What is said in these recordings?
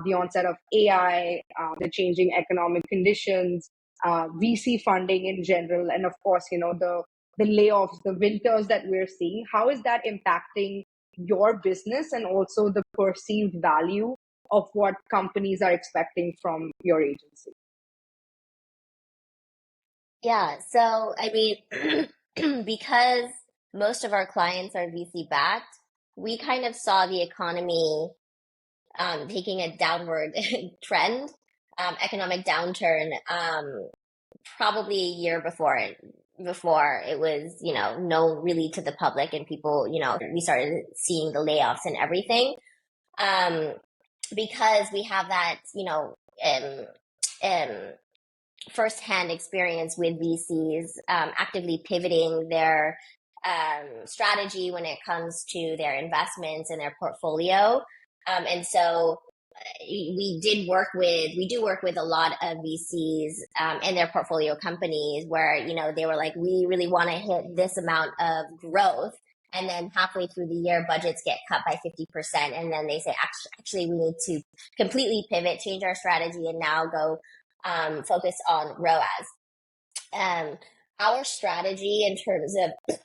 the onset of AI, the changing economic conditions, VC funding in general, and of course, the layoffs, the winters that we're seeing. How is that impacting your business and also the perceived value of what companies are expecting from your agency? Yeah, so I mean, because most of our clients are VC backed, we kind of saw the economy taking a downward trend, economic downturn, probably a year before it was, known really to the public and people, we started seeing the layoffs and everything. Because we have that, firsthand experience with VCs actively pivoting their strategy when it comes to their investments and their portfolio. And so we do work with a lot of VCs and their portfolio companies where, they were like, we really want to hit this amount of growth. And then halfway through the year, budgets get cut by 50%. And then they say, actually, we need to completely pivot, change our strategy, and now go focus on ROAS. Our strategy in terms of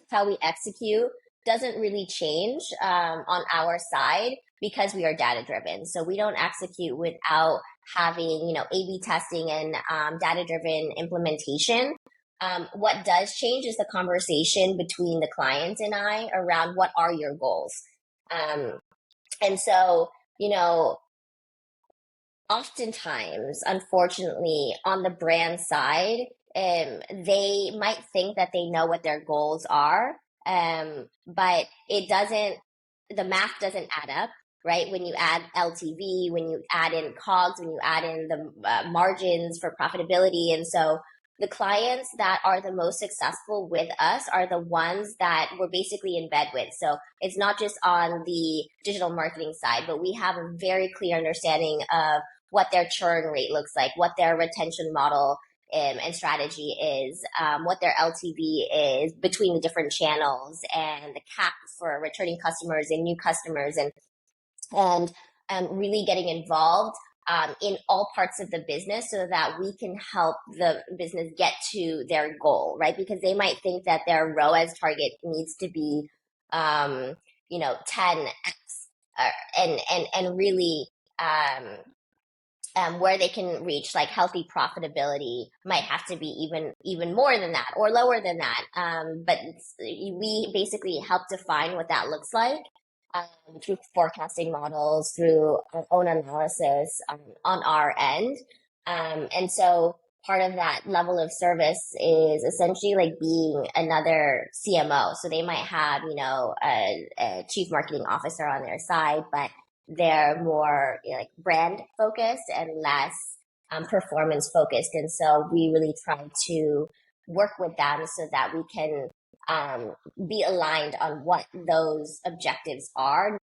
how we execute doesn't really change on our side because we are data driven. So we don't execute without having, A/B testing and data driven implementation. What does change is the conversation between the client and I around what are your goals. And so, oftentimes, unfortunately, on the brand side, they might think that they know what their goals are, but the math doesn't add up, right? When you add LTV, when you add in COGS, when you add in the margins for profitability. And so the clients that are the most successful with us are the ones that we're basically in bed with. So it's not just on the digital marketing side, but we have a very clear understanding of what their churn rate looks like, what their retention model and strategy is, what their LTV is between the different channels, and the CAC for returning customers and new customers, and really getting involved in all parts of the business so that we can help the business get to their goal, right? Because they might think that their ROAS target needs to be, 10x, and really, where they can reach like healthy profitability might have to be even more than that or lower than that. But we basically help define what that looks like through forecasting models, through our own analysis on our end. And so part of that level of service is essentially like being another CMO. So they might have, a chief marketing officer on their side, but they're more like brand focused and less performance focused. And so we really try to work with them so that we can be aligned on what those objectives are.